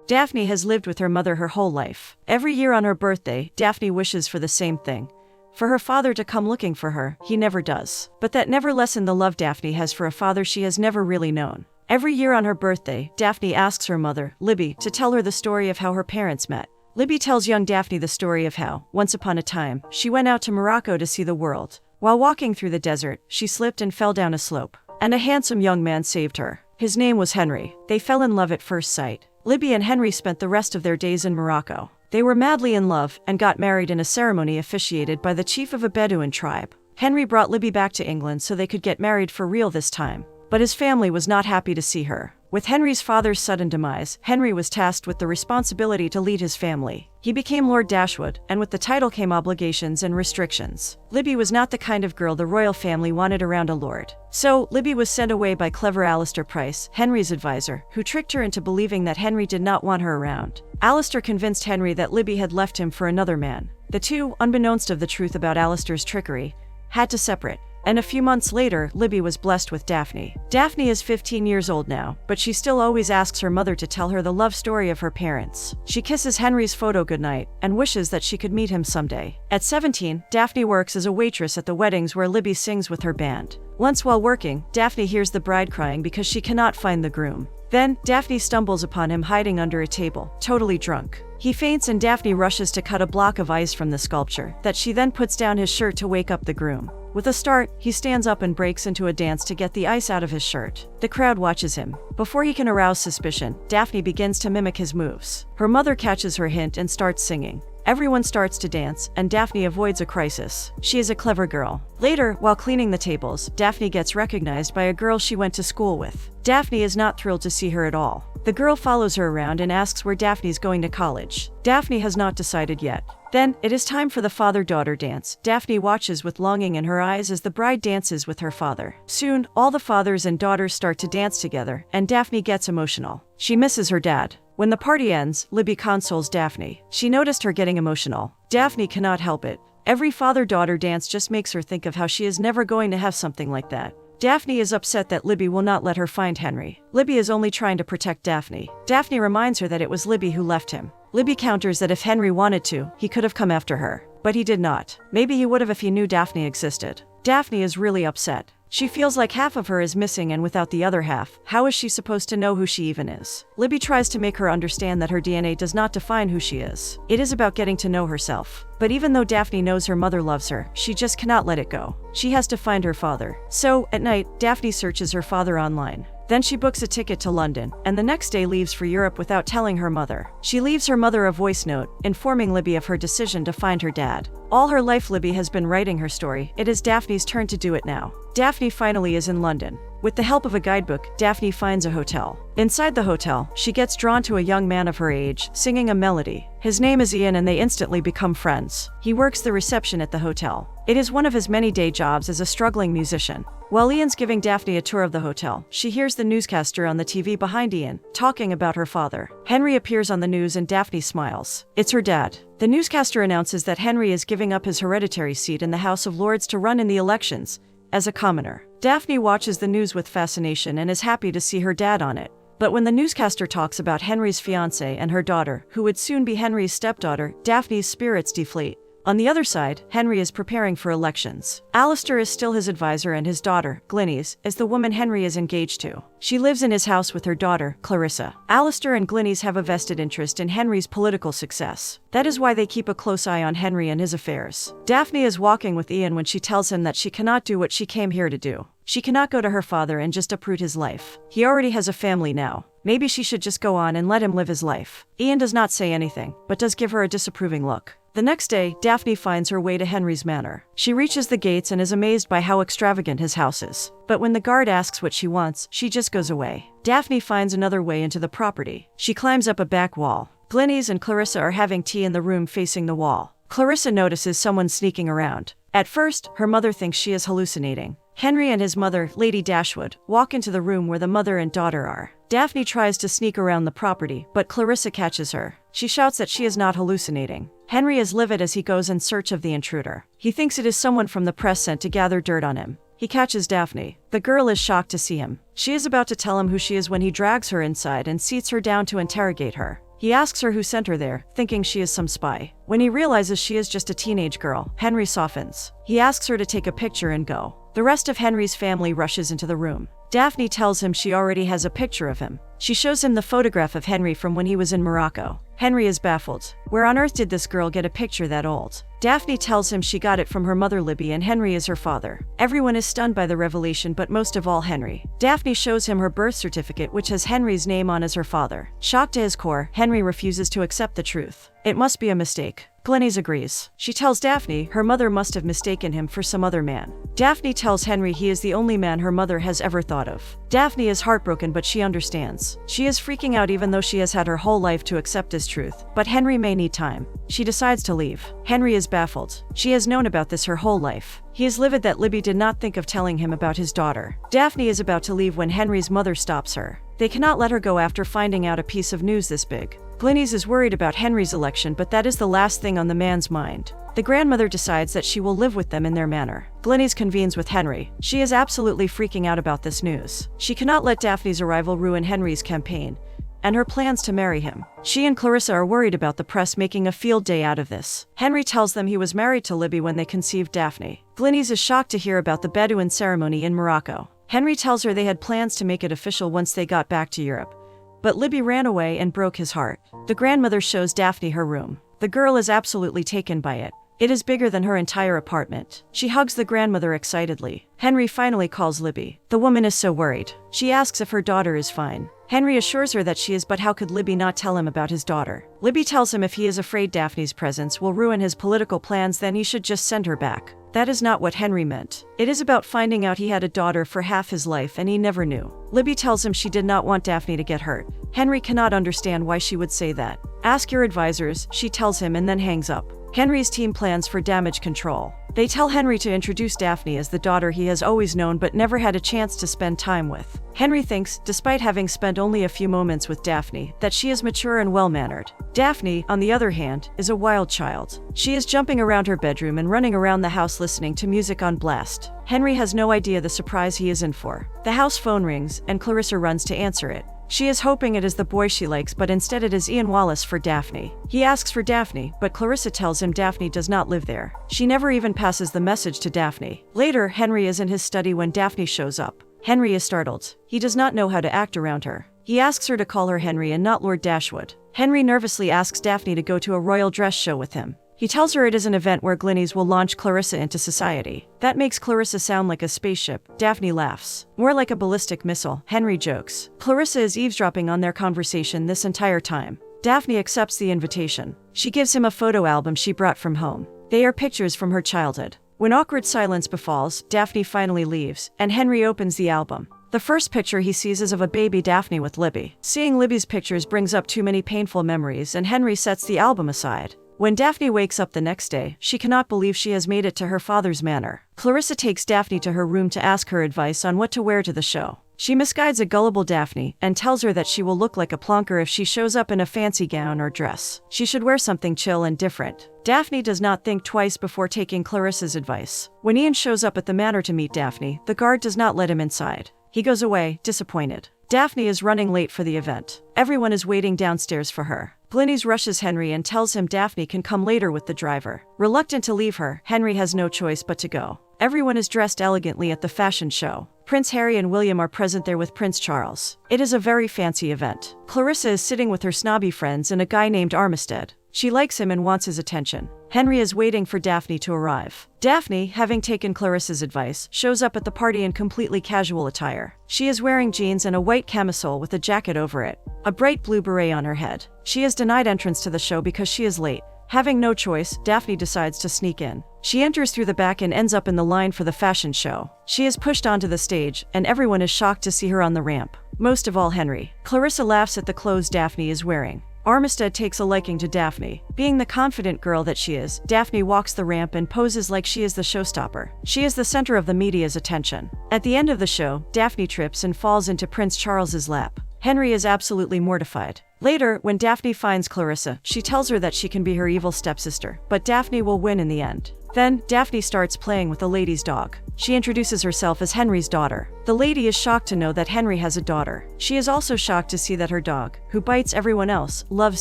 Daphne has lived with her mother her whole life. Every year on her birthday, Daphne wishes for the same thing. For her father to come looking for her, he never does. But that never lessened the love Daphne has for a father she has never really known. Every year on her birthday, Daphne asks her mother, Libby, to tell her the story of how her parents met. Libby tells young Daphne the story of how, once upon a time, she went out to Morocco to see the world. While walking through the desert, she slipped and fell down a slope. And a handsome young man saved her. His name was Henry. They fell in love at first sight. Libby and Henry spent the rest of their days in Morocco. They were madly in love and got married in a ceremony officiated by the chief of a Bedouin tribe. Henry brought Libby back to England so they could get married for real this time. But his family was not happy to see her. With Henry's father's sudden demise, Henry was tasked with the responsibility to lead his family. He became Lord Dashwood, and with the title came obligations and restrictions. Libby was not the kind of girl the royal family wanted around a lord. So, Libby was sent away by clever Alistair Price, Henry's advisor, who tricked her into believing that Henry did not want her around. Alistair convinced Henry that Libby had left him for another man. The two, unbeknownst of the truth about Alistair's trickery, had to separate. And a few months later, Libby was blessed with Daphne. Daphne is 15 years old now, but she still always asks her mother to tell her the love story of her parents. She kisses Henry's photo goodnight and wishes that she could meet him someday. At 17, Daphne works as a waitress at the weddings where Libby sings with her band. Once while working, Daphne hears the bride crying because she cannot find the groom. Then, Daphne stumbles upon him hiding under a table, totally drunk. He faints and Daphne rushes to cut a block of ice from the sculpture, that she then puts down his shirt to wake up the groom. With a start, he stands up and breaks into a dance to get the ice out of his shirt. The crowd watches him. Before he can arouse suspicion, Daphne begins to mimic his moves. Her mother catches her hint and starts singing. Everyone starts to dance, and Daphne avoids a crisis. She is a clever girl. Later, while cleaning the tables, Daphne gets recognized by a girl she went to school with. Daphne is not thrilled to see her at all. The girl follows her around and asks where Daphne's going to college. Daphne has not decided yet. Then, it is time for the father-daughter dance. Daphne watches with longing in her eyes as the bride dances with her father. Soon, all the fathers and daughters start to dance together, and Daphne gets emotional. She misses her dad. When the party ends, Libby consoles Daphne. She noticed her getting emotional. Daphne cannot help it. Every father-daughter dance just makes her think of how she is never going to have something like that. Daphne is upset that Libby will not let her find Henry. Libby is only trying to protect Daphne. Daphne reminds her that it was Libby who left him. Libby counters that if Henry wanted to, he could have come after her. But he did not. Maybe he would have if he knew Daphne existed. Daphne is really upset. She feels like half of her is missing, and without the other half, how is she supposed to know who she even is? Libby tries to make her understand that her DNA does not define who she is. It is about getting to know herself. But even though Daphne knows her mother loves her, she just cannot let it go. She has to find her father. So, at night, Daphne searches her father online. Then she books a ticket to London, and the next day leaves for Europe without telling her mother. She leaves her mother a voice note, informing Libby of her decision to find her dad. All her life Libby has been writing her story. It is Daphne's turn to do it now. Daphne finally is in London. With the help of a guidebook, Daphne finds a hotel. Inside the hotel, she gets drawn to a young man of her age, singing a melody. His name is Ian, and they instantly become friends. He works the reception at the hotel. It is one of his many day jobs as a struggling musician. While Ian's giving Daphne a tour of the hotel, she hears the newscaster on the TV behind Ian, talking about her father. Henry appears on the news and Daphne smiles. It's her dad. The newscaster announces that Henry is giving up his hereditary seat in the House of Lords to run in the elections as a commoner. Daphne watches the news with fascination and is happy to see her dad on it. But when the newscaster talks about Henry's fiancée and her daughter, who would soon be Henry's stepdaughter, Daphne's spirits deflate. On the other side, Henry is preparing for elections. Alistair is still his advisor, and his daughter, Glynis, is the woman Henry is engaged to. She lives in his house with her daughter, Clarissa. Alistair and Glynis have a vested interest in Henry's political success. That is why they keep a close eye on Henry and his affairs. Daphne is walking with Ian when she tells him that she cannot do what she came here to do. She cannot go to her father and just uproot his life. He already has a family now. Maybe she should just go on and let him live his life. Ian does not say anything, but does give her a disapproving look. The next day, Daphne finds her way to Henry's manor. She reaches the gates and is amazed by how extravagant his house is. But when the guard asks what she wants, she just goes away. Daphne finds another way into the property. She climbs up a back wall. Glynis and Clarissa are having tea in the room facing the wall. Clarissa notices someone sneaking around. At first, her mother thinks she is hallucinating. Henry and his mother, Lady Dashwood, walk into the room where the mother and daughter are. Daphne tries to sneak around the property, but Clarissa catches her. She shouts that she is not hallucinating. Henry is livid as he goes in search of the intruder. He thinks it is someone from the press sent to gather dirt on him. He catches Daphne. The girl is shocked to see him. She is about to tell him who she is when he drags her inside and seats her down to interrogate her. He asks her who sent her there, thinking she is some spy. When he realizes she is just a teenage girl, Henry softens. He asks her to take a picture and go. The rest of Henry's family rushes into the room. Daphne tells him she already has a picture of him. She shows him the photograph of Henry from when he was in Morocco. Henry is baffled. Where on earth did this girl get a picture that old? Daphne tells him she got it from her mother Libby and Henry is her father. Everyone is stunned by the revelation, but most of all Henry. Daphne shows him her birth certificate, which has Henry's name on as her father. Shocked to his core, Henry refuses to accept the truth. It must be a mistake. Glenys agrees. She tells Daphne her mother must have mistaken him for some other man. Daphne tells Henry he is the only man her mother has ever thought of. Daphne is heartbroken, but she understands. She is freaking out even though she has had her whole life to accept this truth. But Henry may need time. She decides to leave. Henry is baffled. She has known about this her whole life. He is livid that Libby did not think of telling him about his daughter. Daphne is about to leave when Henry's mother stops her. They cannot let her go after finding out a piece of news this big. Glenys is worried about Henry's election, but that is the last thing on the man's mind. The grandmother decides that she will live with them in their manor. Glenys convenes with Henry. She is absolutely freaking out about this news. She cannot let Daphne's arrival ruin Henry's campaign and her plans to marry him. She and Clarissa are worried about the press making a field day out of this. Henry tells them he was married to Libby when they conceived Daphne. Glenys is shocked to hear about the Bedouin ceremony in Morocco. Henry tells her they had plans to make it official once they got back to Europe. But Libby ran away and broke his heart. The grandmother shows Daphne her room. The girl is absolutely taken by it. It is bigger than her entire apartment. She hugs the grandmother excitedly. Henry finally calls Libby. The woman is so worried. She asks if her daughter is fine. Henry assures her that she is, but how could Libby not tell him about his daughter? Libby tells him if he is afraid Daphne's presence will ruin his political plans, then he should just send her back. That is not what Henry meant. It is about finding out he had a daughter for half his life and he never knew. Libby tells him she did not want Daphne to get hurt. Henry cannot understand why she would say that. Ask your advisors, she tells him, and then hangs up. Henry's team plans for damage control. They tell Henry to introduce Daphne as the daughter he has always known but never had a chance to spend time with. Henry thinks, despite having spent only a few moments with Daphne, that she is mature and well-mannered. Daphne, on the other hand, is a wild child. She is jumping around her bedroom and running around the house listening to music on blast. Henry has no idea the surprise he is in for. The house phone rings, and Clarissa runs to answer it. She is hoping it is the boy she likes, but instead it is Ian Wallace for Daphne. He asks for Daphne, but Clarissa tells him Daphne does not live there. She never even passes the message to Daphne. Later, Henry is in his study when Daphne shows up. Henry is startled. He does not know how to act around her. He asks her to call her Henry and not Lord Dashwood. Henry nervously asks Daphne to go to a royal dress show with him. He tells her it is an event where Glenys will launch Clarissa into society. That makes Clarissa sound like a spaceship. Daphne laughs. More like a ballistic missile, Henry jokes. Clarissa is eavesdropping on their conversation this entire time. Daphne accepts the invitation. She gives him a photo album she brought from home. They are pictures from her childhood. When awkward silence befalls, Daphne finally leaves, and Henry opens the album. The first picture he sees is of a baby Daphne with Libby. Seeing Libby's pictures brings up too many painful memories, and Henry sets the album aside. When Daphne wakes up the next day, she cannot believe she has made it to her father's manor. Clarissa takes Daphne to her room to ask her advice on what to wear to the show. She misguides a gullible Daphne and tells her that she will look like a plonker if she shows up in a fancy gown or dress. She should wear something chill and different. Daphne does not think twice before taking Clarissa's advice. When Ian shows up at the manor to meet Daphne, the guard does not let him inside. He goes away, disappointed. Daphne is running late for the event. Everyone is waiting downstairs for her. Glenys rushes Henry and tells him Daphne can come later with the driver. Reluctant to leave her, Henry has no choice but to go. Everyone is dressed elegantly at the fashion show. Prince Harry and William are present there with Prince Charles. It is a very fancy event. Clarissa is sitting with her snobby friends and a guy named Armistead. She likes him and wants his attention. Henry is waiting for Daphne to arrive. Daphne, having taken Clarissa's advice, shows up at the party in completely casual attire. She is wearing jeans and a white camisole with a jacket over it, a bright blue beret on her head. She is denied entrance to the show because she is late. Having no choice, Daphne decides to sneak in. She enters through the back and ends up in the line for the fashion show. She is pushed onto the stage, and everyone is shocked to see her on the ramp. Most of all Henry. Clarissa laughs at the clothes Daphne is wearing. Armistead takes a liking to Daphne. Being the confident girl that she is, Daphne walks the ramp and poses like she is the showstopper. She is the center of the media's attention. At the end of the show, Daphne trips and falls into Prince Charles's lap. Henry is absolutely mortified. Later, when Daphne finds Clarissa, she tells her that she can be her evil stepsister, but Daphne will win in the end. Then, Daphne starts playing with the lady's dog. She introduces herself as Henry's daughter. The lady is shocked to know that Henry has a daughter. She is also shocked to see that her dog, who bites everyone else, loves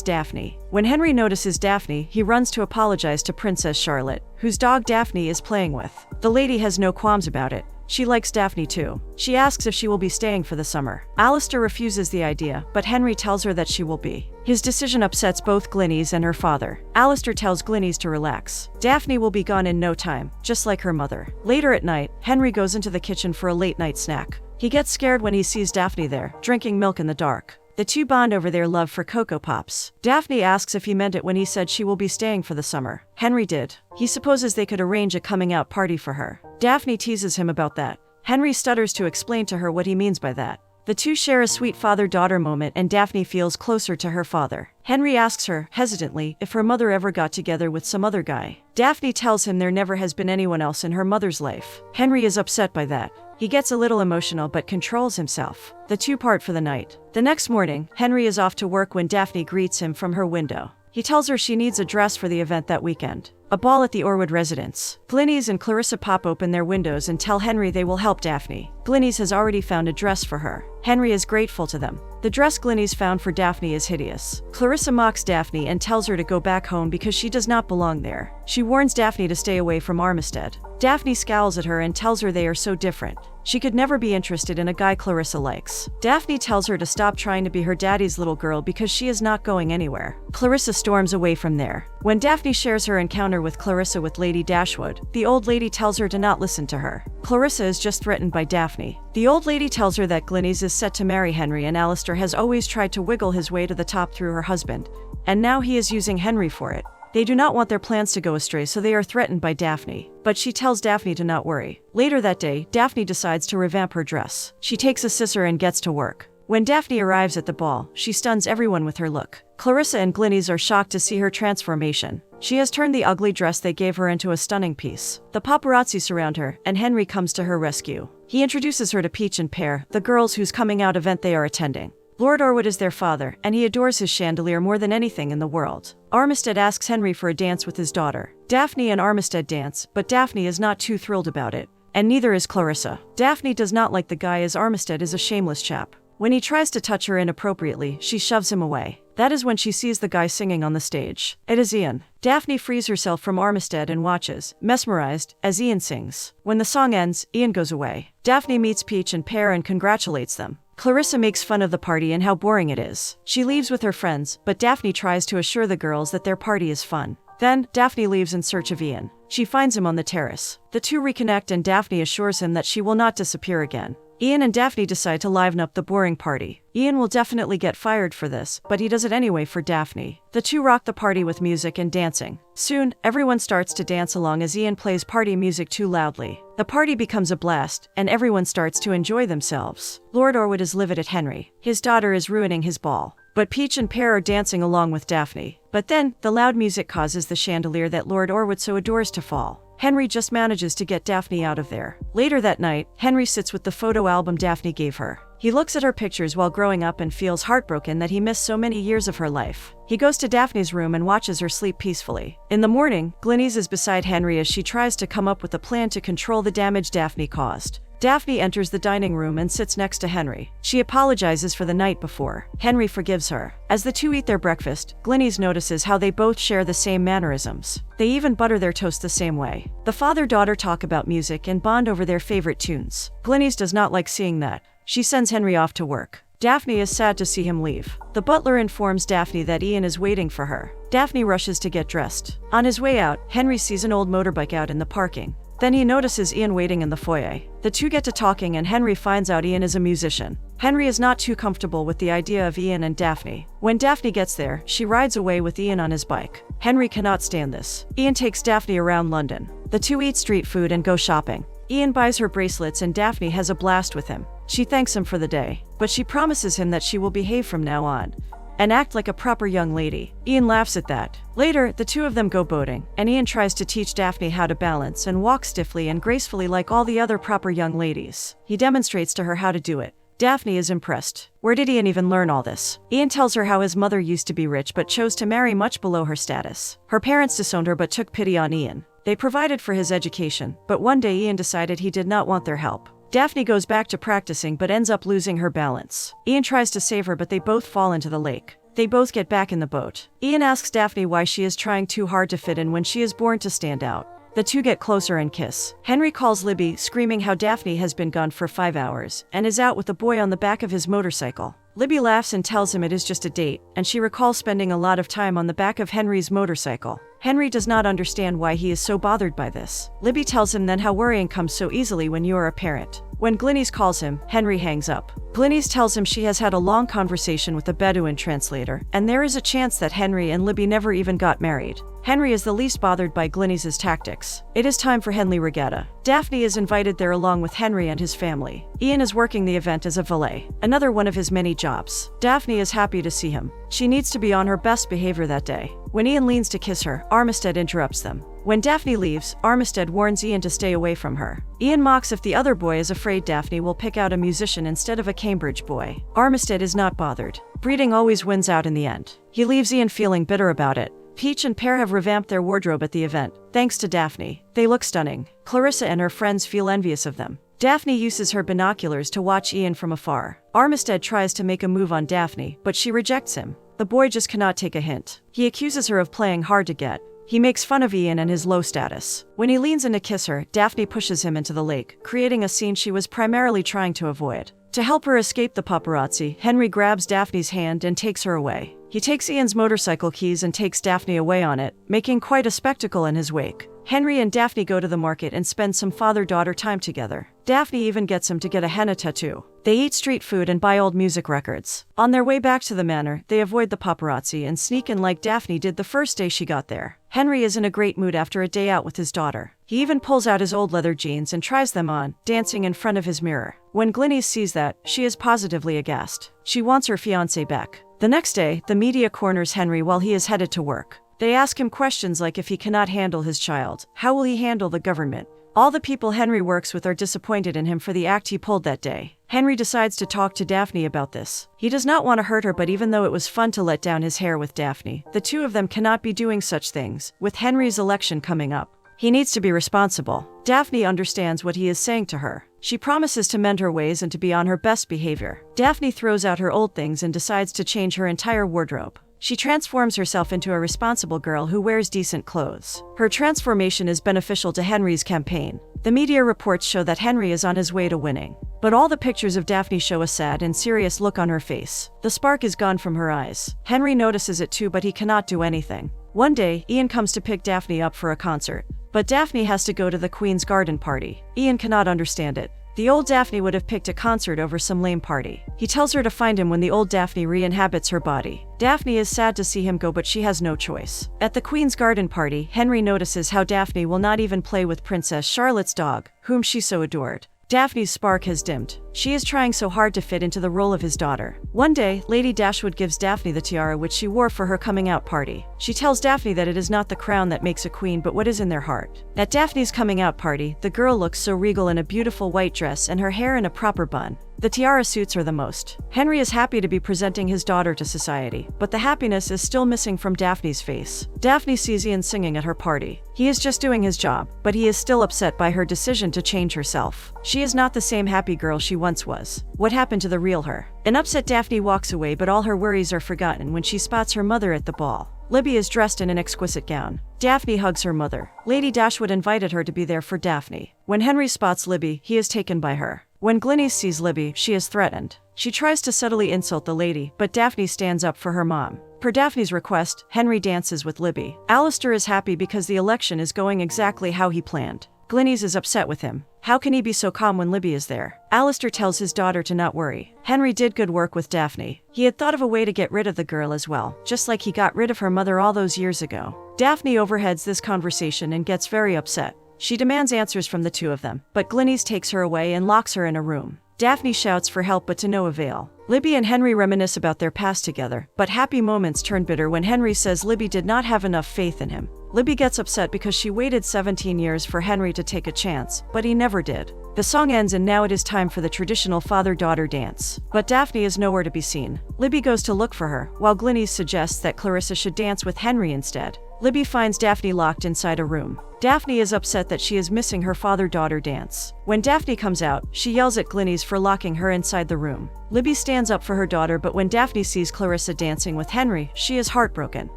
Daphne. When Henry notices Daphne, he runs to apologize to Princess Charlotte, whose dog Daphne is playing with. The lady has no qualms about it. She likes Daphne too. She asks if she will be staying for the summer. Alistair refuses the idea, but Henry tells her that she will be. His decision upsets both Glynis and her father. Alistair tells Glynis to relax. Daphne will be gone in no time, just like her mother. Later at night, Henry goes into the kitchen for a late-night snack. He gets scared when he sees Daphne there, drinking milk in the dark. The two bond over their love for Cocoa Pops. Daphne asks if he meant it when he said she will be staying for the summer. Henry did. He supposes they could arrange a coming-out party for her. Daphne teases him about that. Henry stutters to explain to her what he means by that. The two share a sweet father-daughter moment and Daphne feels closer to her father. Henry asks her, hesitantly, if her mother ever got together with some other guy. Daphne tells him there never has been anyone else in her mother's life. Henry is upset by that. He gets a little emotional but controls himself. The two part for the night. The next morning, Henry is off to work when Daphne greets him from her window. He tells her she needs a dress for the event that weekend. A ball at the Orwood residence. Glynis and Clarissa pop open their windows and tell Henry they will help Daphne. Glynis has already found a dress for her. Henry is grateful to them. The dress Glynis found for Daphne is hideous. Clarissa mocks Daphne and tells her to go back home because she does not belong there. She warns Daphne to stay away from Armistead. Daphne scowls at her and tells her they are so different. She could never be interested in a guy Clarissa likes. Daphne tells her to stop trying to be her daddy's little girl because she is not going anywhere. Clarissa storms away from there. When Daphne shares her encounter with Clarissa with Lady Dashwood, the old lady tells her to not listen to her. Clarissa is just threatened by Daphne. The old lady tells her that Glynis is set to marry Henry and Alistair has always tried to wiggle his way to the top through her husband, and now he is using Henry for it. They do not want their plans to go astray, so they are threatened by Daphne. But she tells Daphne to not worry. Later that day, Daphne decides to revamp her dress. She takes a scissor and gets to work. When Daphne arrives at the ball, she stuns everyone with her look. Clarissa and Glynis are shocked to see her transformation. She has turned the ugly dress they gave her into a stunning piece. The paparazzi surround her, and Henry comes to her rescue. He introduces her to Peach and Pear, the girls whose coming out event they are attending. Lord Orwood is their father, and he adores his chandelier more than anything in the world. Armistead asks Henry for a dance with his daughter. Daphne and Armistead dance, but Daphne is not too thrilled about it. And neither is Clarissa. Daphne does not like the guy as Armistead is a shameless chap. When he tries to touch her inappropriately, she shoves him away. That is when she sees the guy singing on the stage. It is Ian. Daphne frees herself from Armistead and watches, mesmerized, as Ian sings. When the song ends, Ian goes away. Daphne meets Peach and Pear and congratulates them. Clarissa makes fun of the party and how boring it is. She leaves with her friends, but Daphne tries to assure the girls that their party is fun. Then, Daphne leaves in search of Ian. She finds him on the terrace. The two reconnect and Daphne assures him that she will not disappear again. Ian and Daphne decide to liven up the boring party. Ian will definitely get fired for this, but he does it anyway for Daphne. The two rock the party with music and dancing. Soon, everyone starts to dance along as Ian plays party music too loudly. The party becomes a blast, and everyone starts to enjoy themselves. Lord Orwood is livid at Henry. His daughter is ruining his ball. But Peach and Pear are dancing along with Daphne. But then, the loud music causes the chandelier that Lord Orwood so adores to fall. Henry just manages to get Daphne out of there. Later that night, Henry sits with the photo album Daphne gave her. He looks at her pictures while growing up and feels heartbroken that he missed so many years of her life. He goes to Daphne's room and watches her sleep peacefully. In the morning, Glynis is beside Henry as she tries to come up with a plan to control the damage Daphne caused. Daphne enters the dining room and sits next to Henry. She apologizes for the night before. Henry forgives her. As the two eat their breakfast, Glynis notices how they both share the same mannerisms. They even butter their toast the same way. The father-daughter talk about music and bond over their favorite tunes. Glynis does not like seeing that. She sends Henry off to work. Daphne is sad to see him leave. The butler informs Daphne that Ian is waiting for her. Daphne rushes to get dressed. On his way out, Henry sees an old motorbike out in the parking. Then he notices Ian waiting in the foyer. The two get to talking and Henry finds out Ian is a musician. Henry is not too comfortable with the idea of Ian and Daphne. When Daphne gets there, she rides away with Ian on his bike. Henry cannot stand this. Ian takes Daphne around London. The two eat street food and go shopping. Ian buys her bracelets and Daphne has a blast with him. She thanks him for the day, but she promises him that she will behave from now on and act like a proper young lady. Ian laughs at that. Later, the two of them go boating, and Ian tries to teach Daphne how to balance and walk stiffly and gracefully like all the other proper young ladies. He demonstrates to her how to do it. Daphne is impressed. Where did Ian even learn all this? Ian tells her how his mother used to be rich but chose to marry much below her status. Her parents disowned her but took pity on Ian. They provided for his education, but one day Ian decided he did not want their help. Daphne goes back to practicing but ends up losing her balance. Ian tries to save her but they both fall into the lake. They both get back in the boat. Ian asks Daphne why she is trying too hard to fit in when she is born to stand out. The two get closer and kiss. Henry calls Libby, screaming how Daphne has been gone for 5 hours and is out with the boy on the back of his motorcycle. Libby laughs and tells him it is just a date, and she recalls spending a lot of time on the back of Henry's motorcycle. Henry does not understand why he is so bothered by this. Libby tells him then how worrying comes so easily when you are a parent. When Glynis calls him, Henry hangs up. Glynis tells him she has had a long conversation with a Bedouin translator, and there is a chance that Henry and Libby never even got married. Henry is the least bothered by Glynis's tactics. It is time for Henley Regatta. Daphne is invited there along with Henry and his family. Ian is working the event as a valet, another one of his many jobs. Daphne is happy to see him. She needs to be on her best behavior that day. When Ian leans to kiss her, Armistead interrupts them. When Daphne leaves, Armistead warns Ian to stay away from her. Ian mocks if the other boy is afraid Daphne will pick out a musician instead of a Cambridge boy. Armistead is not bothered. Breeding always wins out in the end. He leaves Ian feeling bitter about it. Peach and Pear have revamped their wardrobe at the event, thanks to Daphne. They look stunning. Clarissa and her friends feel envious of them. Daphne uses her binoculars to watch Ian from afar. Armistead tries to make a move on Daphne, but she rejects him. The boy just cannot take a hint. He accuses her of playing hard to get. He makes fun of Ian and his low status. When he leans in to kiss her, Daphne pushes him into the lake, creating a scene she was primarily trying to avoid. To help her escape the paparazzi, Henry grabs Daphne's hand and takes her away. He takes Ian's motorcycle keys and takes Daphne away on it, making quite a spectacle in his wake. Henry and Daphne go to the market and spend some father-daughter time together. Daphne even gets him to get a henna tattoo. They eat street food and buy old music records. On their way back to the manor, they avoid the paparazzi and sneak in like Daphne did the first day she got there. Henry is in a great mood after a day out with his daughter. He even pulls out his old leather jeans and tries them on, dancing in front of his mirror. When Glynis sees that, she is positively aghast. She wants her fiancé back. The next day, the media corners Henry while he is headed to work. They ask him questions like if he cannot handle his child, how will he handle the government? All the people Henry works with are disappointed in him for the act he pulled that day. Henry decides to talk to Daphne about this. He does not want to hurt her, but even though it was fun to let down his hair with Daphne, the two of them cannot be doing such things, with Henry's election coming up. He needs to be responsible. Daphne understands what he is saying to her. She promises to mend her ways and to be on her best behavior. Daphne throws out her old things and decides to change her entire wardrobe. She transforms herself into a responsible girl who wears decent clothes. Her transformation is beneficial to Henry's campaign. The media reports show that Henry is on his way to winning. But all the pictures of Daphne show a sad and serious look on her face. The spark is gone from her eyes. Henry notices it too, but he cannot do anything. One day, Ian comes to pick Daphne up for a concert. But Daphne has to go to the Queen's garden party. Ian cannot understand it. The old Daphne would have picked a concert over some lame party. He tells her to find him when the old Daphne re-inhabits her body. Daphne is sad to see him go, but she has no choice. At the Queen's garden party, Henry notices how Daphne will not even play with Princess Charlotte's dog, whom she so adored. Daphne's spark has dimmed. She is trying so hard to fit into the role of his daughter. One day, Lady Dashwood gives Daphne the tiara which she wore for her coming out party. She tells Daphne that it is not the crown that makes a queen but what is in their heart. At Daphne's coming out party, the girl looks so regal in a beautiful white dress and her hair in a proper bun. The tiara suits her the most. Henry is happy to be presenting his daughter to society, but the happiness is still missing from Daphne's face. Daphne sees Ian singing at her party. He is just doing his job, but he is still upset by her decision to change herself. She is not the same happy girl she once was. What happened to the real her? An upset Daphne walks away, but all her worries are forgotten when she spots her mother at the ball. Libby is dressed in an exquisite gown. Daphne hugs her mother. Lady Dashwood invited her to be there for Daphne. When Henry spots Libby, he is taken by her. When Glynis sees Libby, she is threatened. She tries to subtly insult the lady, but Daphne stands up for her mom. Per Daphne's request, Henry dances with Libby. Alistair is happy because the election is going exactly how he planned. Glynis is upset with him. How can he be so calm when Libby is there? Alistair tells his daughter to not worry. Henry did good work with Daphne. He had thought of a way to get rid of the girl as well, just like he got rid of her mother all those years ago. Daphne overheads this conversation and gets very upset. She demands answers from the two of them, but Glynis takes her away and locks her in a room. Daphne shouts for help but to no avail. Libby and Henry reminisce about their past together, but happy moments turn bitter when Henry says Libby did not have enough faith in him. Libby gets upset because she waited 17 years for Henry to take a chance, but he never did. The song ends and now it is time for the traditional father-daughter dance. But Daphne is nowhere to be seen. Libby goes to look for her, while Glynis suggests that Clarissa should dance with Henry instead. Libby finds Daphne locked inside a room. Daphne is upset that she is missing her father-daughter dance. When Daphne comes out, she yells at Glynis for locking her inside the room. Libby stands up for her daughter, but when Daphne sees Clarissa dancing with Henry, she is heartbroken.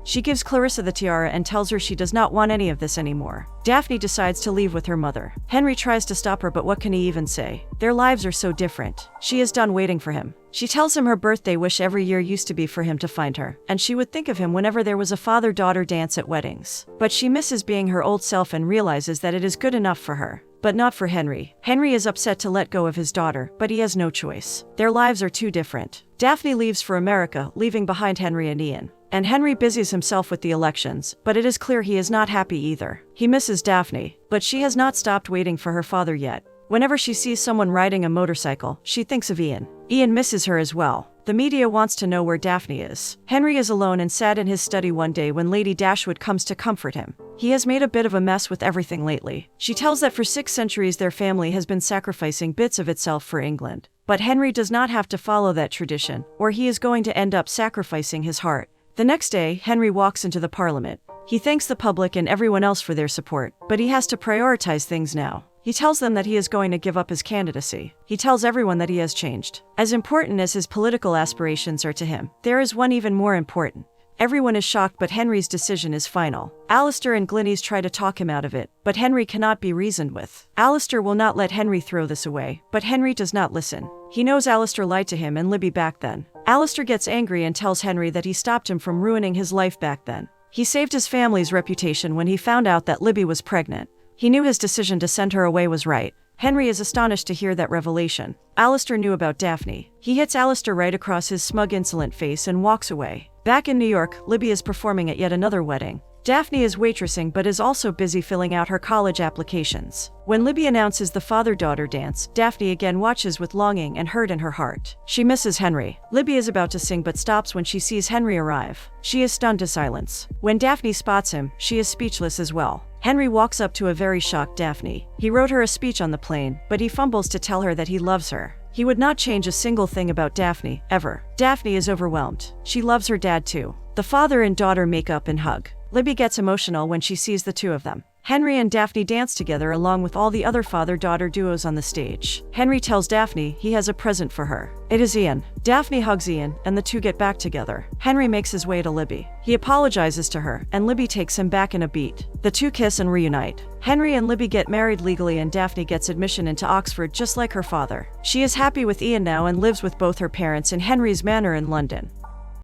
She gives Clarissa the tiara and tells her she does not want any of this anymore. Daphne decides to leave with her mother. Henry tries to stop her, but what can he even say? Their lives are so different. She is done waiting for him. She tells him her birthday wish every year used to be for him to find her, and she would think of him whenever there was a father-daughter dance at weddings. But she misses being her old self and realizes that it is good enough for her. But not for Henry. Henry is upset to let go of his daughter, but he has no choice. Their lives are too different. Daphne leaves for America, leaving behind Henry and Ian. And Henry busies himself with the elections, but it is clear he is not happy either. He misses Daphne, but she has not stopped waiting for her father yet. Whenever she sees someone riding a motorcycle, she thinks of Ian. Ian misses her as well. The media wants to know where Daphne is. Henry is alone and sad in his study one day when Lady Dashwood comes to comfort him. He has made a bit of a mess with everything lately. She tells that for 6 centuries their family has been sacrificing bits of itself for England. But Henry does not have to follow that tradition, or he is going to end up sacrificing his heart. The next day, Henry walks into the Parliament. He thanks the public and everyone else for their support, but he has to prioritize things now. He tells them that he is going to give up his candidacy. He tells everyone that he has changed. As important as his political aspirations are to him, there is one even more important. Everyone is shocked, but Henry's decision is final. Alistair and Glynis try to talk him out of it, but Henry cannot be reasoned with. Alistair will not let Henry throw this away, but Henry does not listen. He knows Alistair lied to him and Libby back then. Alistair gets angry and tells Henry that he stopped him from ruining his life back then. He saved his family's reputation when he found out that Libby was pregnant. He knew his decision to send her away was right. Henry is astonished to hear that revelation. Alistair knew about Daphne. He hits Alistair right across his smug, insolent face and walks away. Back in New York, Libby is performing at yet another wedding. Daphne is waitressing but is also busy filling out her college applications. When Libby announces the father-daughter dance, Daphne again watches with longing and hurt in her heart. She misses Henry. Libby is about to sing but stops when she sees Henry arrive. She is stunned to silence. When Daphne spots him, she is speechless as well. Henry walks up to a very shocked Daphne. He wrote her a speech on the plane, but he fumbles to tell her that he loves her. He would not change a single thing about Daphne, ever. Daphne is overwhelmed. She loves her dad too. The father and daughter make up and hug. Libby gets emotional when she sees the two of them. Henry and Daphne dance together along with all the other father-daughter duos on the stage. Henry tells Daphne he has a present for her. It is Ian. Daphne hugs Ian, and the two get back together. Henry makes his way to Libby. He apologizes to her, and Libby takes him back in a beat. The two kiss and reunite. Henry and Libby get married legally, and Daphne gets admission into Oxford just like her father. She is happy with Ian now and lives with both her parents in Henry's manor in London.